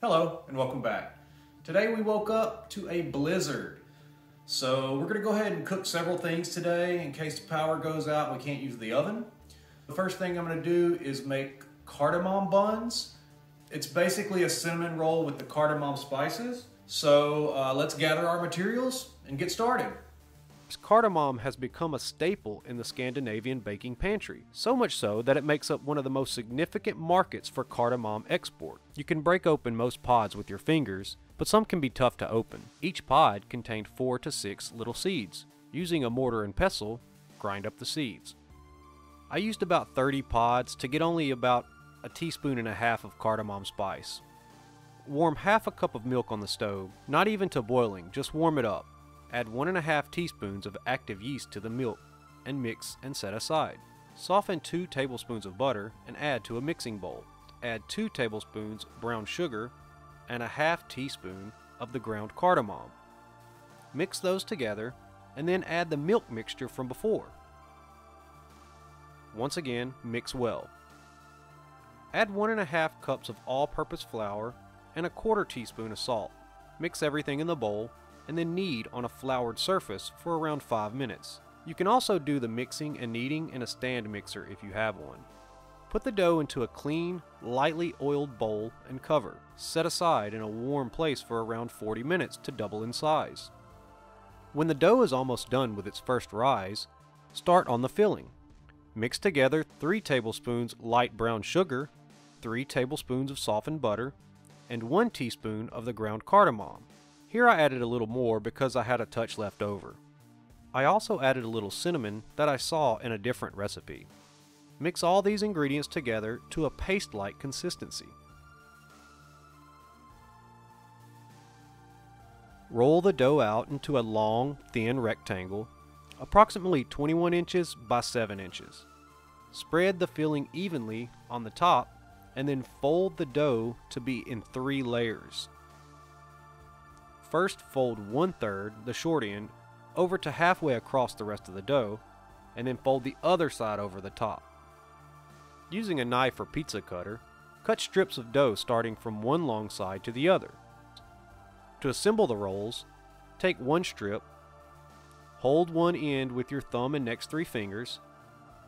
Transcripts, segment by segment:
Hello and welcome back. Today we woke up to a blizzard. So we're gonna go ahead and cook several things today in case the power goes out and we can't use the oven. The first thing I'm gonna do is make cardamom buns. It's basically a cinnamon roll with the cardamom spices. So let's gather our materials and get started. Cardamom has become a staple in the Scandinavian baking pantry, so much so that it makes up one of the most significant markets for cardamom export. You can break open most pods with your fingers, but some can be tough to open. Each pod contained 4 to 6 little seeds. Using a mortar and pestle, grind up the seeds. I used about 30 pods to get only about a teaspoon and a half of cardamom spice. Warm half a cup of milk on the stove, not even to boiling, just warm it up. Add 1½ teaspoons of active yeast to the milk and mix and set aside. Soften 2 tablespoons of butter and add to a mixing bowl. Add 2 tablespoons brown sugar and a ½ teaspoon of the ground cardamom. Mix those together and then add the milk mixture from before. Once again, mix well. Add 1½ cups of all-purpose flour and a 1/4 teaspoon of salt. Mix everything in the bowl and then knead on a floured surface for around 5 minutes. You can also do the mixing and kneading in a stand mixer if you have one. Put the dough into a clean, lightly oiled bowl and cover. Set aside in a warm place for around 40 minutes to double in size. When the dough is almost done with its first rise, start on the filling. Mix together 3 tablespoons light brown sugar, 3 tablespoons of softened butter, and 1 teaspoon of the ground cardamom. Here I added a little more because I had a touch left over. I also added a little cinnamon that I saw in a different recipe. Mix all these ingredients together to a paste-like consistency. Roll the dough out into a long, thin rectangle, approximately 21 inches by 7 inches. Spread the filling evenly on the top and then fold the dough to be in 3 layers. First, fold 1/3, the short end, over to halfway across the rest of the dough, and then fold the other side over the top. Using a knife or pizza cutter, cut strips of dough starting from one long side to the other. To assemble the rolls, take one strip, hold one end with your thumb and next 3 fingers,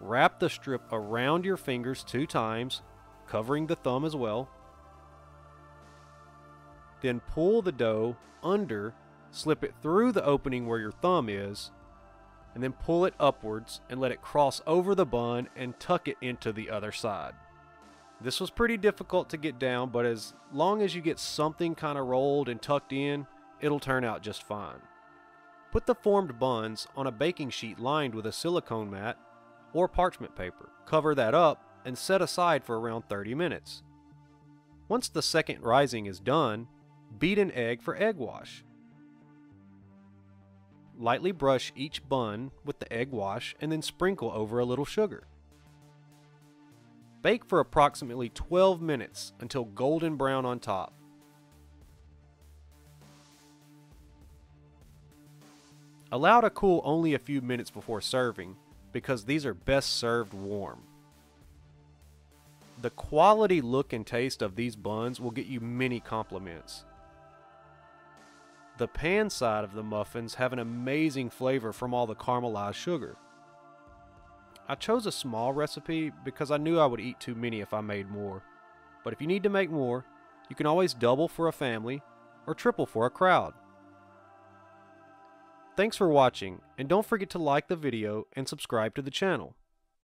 wrap the strip around your fingers 2 times, covering the thumb as well. Then pull the dough under, slip it through the opening where your thumb is, and then pull it upwards and let it cross over the bun and tuck it into the other side. This was pretty difficult to get down, but as long as you get something kind of rolled and tucked in, it'll turn out just fine. Put the formed buns on a baking sheet lined with a silicone mat or parchment paper. Cover that up and set aside for around 30 minutes. Once the second rising is done, beat an egg for egg wash. Lightly brush each bun with the egg wash and then sprinkle over a little sugar. Bake for approximately 12 minutes until golden brown on top. Allow to cool only a few minutes before serving because these are best served warm. The quality, look, and taste of these buns will get you many compliments. The pan side of the muffins have an amazing flavor from all the caramelized sugar. I chose a small recipe because I knew I would eat too many if I made more. But if you need to make more, you can always double for a family or triple for a crowd. Thanks for watching, and don't forget to like the video and subscribe to the channel.